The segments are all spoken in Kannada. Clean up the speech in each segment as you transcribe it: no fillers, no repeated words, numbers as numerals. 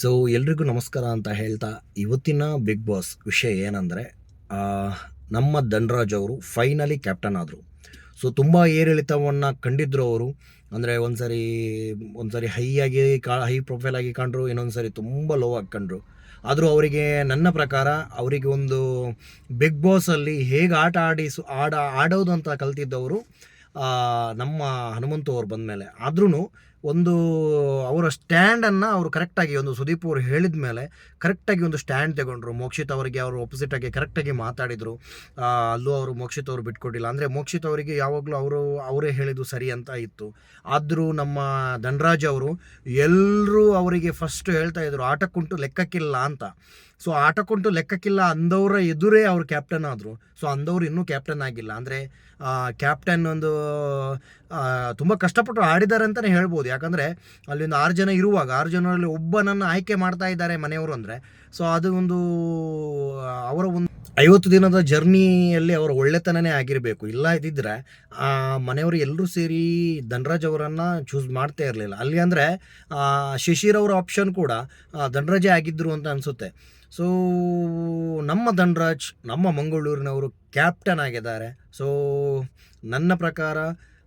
ಸೊ ಎಲ್ರಿಗೂ ನಮಸ್ಕಾರ ಅಂತ ಹೇಳ್ತಾ ಇವತ್ತಿನ ಬಿಗ್ ಬಾಸ್ ವಿಷಯ ಏನಂದರೆ ನಮ್ಮ ಧನ್ರಾಜ್ ಅವರು ಫೈನಲಿ ಕ್ಯಾಪ್ಟನ್ ಆದರು. ಸೊ ತುಂಬ ಏರಿಳಿತವನ್ನು ಕಂಡಿದ್ರು ಅವರು. ಅಂದರೆ ಒಂದು ಸರಿ ಹೈ ಪ್ರೊಫೈಲ್ ಆಗಿ ಕಂಡ್ರು, ಇನ್ನೊಂದು ಸರಿ ತುಂಬ ಲೋ ಆಗಿ ಕಂಡ್ರು. ಆದರೂ ಅವರಿಗೆ ನನ್ನ ಪ್ರಕಾರ ಅವರಿಗೆ ಒಂದು ಬಿಗ್ ಬಾಸಲ್ಲಿ ಹೇಗೆ ಆಡೋದು ಅಂತ ಕಲ್ತಿದ್ದವರು ನಮ್ಮ ಹನುಮಂತು ಅವ್ರು ಬಂದ ಮೇಲೆ. ಆದ್ರೂ ಒಂದು ಅವರ ಸ್ಟ್ಯಾಂಡನ್ನು ಅವರು ಕರೆಕ್ಟಾಗಿ ಒಂದು ಸುದೀಪ್ ಅವರು ಹೇಳಿದ ಮೇಲೆ ಕರೆಕ್ಟಾಗಿ ಒಂದು ಸ್ಟ್ಯಾಂಡ್ ತಗೊಂಡ್ರು. ಮೋಕ್ಷಿತ್ ಅವರಿಗೆ ಅವರು ಆಗಿ ಕರೆಕ್ಟಾಗಿ ಮಾತಾಡಿದರು. ಅಲ್ಲೂ ಅವರು ಮೋಕ್ಷಿತ್ ಅವರು ಬಿಟ್ಕೊಟ್ಟಿಲ್ಲ. ಅಂದರೆ ಮೋಕ್ಷಿತ್ ಅವರಿಗೆ ಯಾವಾಗಲೂ ಅವರೇ ಹೇಳಿದ್ದು ಸರಿ ಅಂತ ಇತ್ತು. ಆದರೂ ನಮ್ಮ ಧನ್ರಾಜ್ ಅವರು ಎಲ್ಲರೂ ಅವರಿಗೆ ಫಸ್ಟ್ ಹೇಳ್ತಾ ಇದ್ರು ಆಟಕ್ಕುಂಟು ಲೆಕ್ಕಕ್ಕಿಲ್ಲ ಅಂತ. ಸೊ ಆಟಕ್ಕುಂಟು ಲೆಕ್ಕಕ್ಕಿಲ್ಲ ಅಂದವರ ಎದುರೇ ಅವರು ಕ್ಯಾಪ್ಟನ್ ಆದರು. ಸೊ ಅಂದವರು ಇನ್ನೂ ಕ್ಯಾಪ್ಟನ್ ಆಗಿಲ್ಲ. ಅಂದರೆ ಕ್ಯಾಪ್ಟನ್ ಒಂದು ತುಂಬ ಕಷ್ಟಪಟ್ಟು ಆಡಿದ್ದಾರೆ ಅಂತಲೇ ಹೇಳ್ಬೋದು. ಯಾಕಂದರೆ ಅಲ್ಲಿಂದ 6 ಜನ ಇರುವಾಗ 6 ಜನರಲ್ಲಿ ಒಬ್ಬನನ್ನು ಆಯ್ಕೆ ಮಾಡ್ತಾ ಇದ್ದಾರೆ ಮನೆಯವರು ಅಂದರೆ, ಸೊ ಅದು ಒಂದು ಅವರ ಒಂದು 50 ದಿನದ ಜರ್ನಿಯಲ್ಲಿ ಅವರ ಒಳ್ಳೆತನನೇ ಆಗಿರಬೇಕು. ಇಲ್ಲ ಇದ್ದಿದ್ರೆ ಮನೆಯವರು ಎಲ್ಲರೂ ಸೇರಿ ಧನ್ರಾಜ್ ಅವರನ್ನು ಚೂಸ್ ಮಾಡ್ತಾ ಇರಲಿಲ್ಲ ಅಲ್ಲಿ. ಅಂದರೆ ಶಿಶಿರ್ ಅವರ ಆಪ್ಷನ್ ಕೂಡ ಧನ್ರಾಜೇ ಆಗಿದ್ದರು ಅಂತ ಅನಿಸುತ್ತೆ. ಸೊ ನಮ್ಮ ಧನ್ರಾಜ್ ನಮ್ಮ ಮಂಗಳೂರಿನವರು ಕ್ಯಾಪ್ಟನ್ ಆಗಿದ್ದಾರೆ. ಸೊ ನನ್ನ ಪ್ರಕಾರ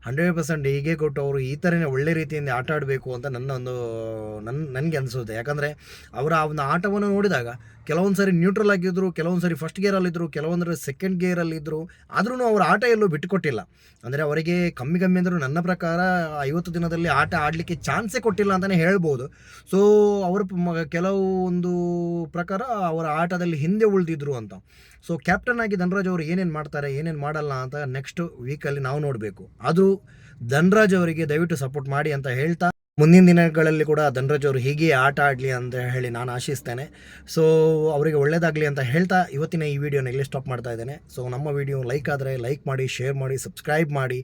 100% ಹೀಗೆ ಕೊಟ್ಟು ಅವರು ಈ ಥರನೇ ಒಳ್ಳೆ ರೀತಿಯಿಂದ ಆಟ ಆಡಬೇಕು ಅಂತ ನನಗೆ ಅನಿಸುತ್ತೆ. ಯಾಕಂದರೆ ಅವರ ಆ ಒಂದು ಆಟವನ್ನು ನೋಡಿದಾಗ ಕೆಲವೊಂದು ಸರಿ ನ್ಯೂಟ್ರಲ್ ಆಗಿದ್ದರು, ಕೆಲವೊಂದು ಸರಿ ಫಸ್ಟ್ ಗೇರಲ್ಲಿದ್ದರು, ಕೆಲವೊಂದು ಸೆಕೆಂಡ್ ಗೇರಲ್ಲಿದ್ದರು. ಆದ್ರೂ ಅವರ ಆಟ ಎಲ್ಲೂ ಬಿಟ್ಟುಕೊಟ್ಟಿಲ್ಲ. ಅಂದರೆ ಅವರಿಗೆ ಕಮ್ಮಿ ಅಂದರೂ ನನ್ನ ಪ್ರಕಾರ 50 ದಿನದಲ್ಲಿ ಆಟ ಆಡಲಿಕ್ಕೆ ಚಾನ್ಸೇ ಕೊಟ್ಟಿಲ್ಲ ಅಂತಲೇ ಹೇಳ್ಬೋದು. ಸೊ ಅವರ ಕೆಲವು ಒಂದು ಪ್ರಕಾರ ಅವರ ಆಟದಲ್ಲಿ ಹಿಂದೆ ಉಳಿದಿದ್ರು ಅಂತ. ಸೊ ಕ್ಯಾಪ್ಟನ್ ಆಗಿ ಧನ್ರಾಜ್ ಅವರು ಏನೇನು ಮಾಡ್ತಾರೆ ಏನೇನು ಮಾಡಲ್ಲ ಅಂತ ನೆಕ್ಸ್ಟ್ ವೀಕಲ್ಲಿ ನಾವು ನೋಡಬೇಕು. ಆದರೂ ಧನ್ರಾಜ್ ಅವರಿಗೆ ದಯವಿಟ್ಟು ಸಪೋರ್ಟ್ ಮಾಡಿ ಅಂತ ಹೇಳ್ತಾ, ಮುಂದಿನ ದಿನಗಳಲ್ಲಿ ಕೂಡ ಧನ್ರಾಜ್ ಅವರು ಹೀಗೆ ಆಟ ಆಡಲಿ ಅಂತ ಹೇಳಿ ನಾನು ಆಶಿಸ್ತೇನೆ. ಸೊ ಅವರಿಗೆ ಒಳ್ಳೆಯದಾಗಲಿ ಅಂತ ಹೇಳ್ತಾ ಇವತ್ತಿನ ಈ ವಿಡಿಯೋನ ಇಲ್ಲಿ ಸ್ಟಾಪ್ ಮಾಡ್ತಾ ಇದ್ದೇನೆ. ಸೊ ನಮ್ಮ ವಿಡಿಯೋ ಲೈಕ್ ಆದರೆ ಲೈಕ್ ಮಾಡಿ, ಶೇರ್ ಮಾಡಿ, ಸಬ್ಸ್ಕ್ರೈಬ್ ಮಾಡಿ.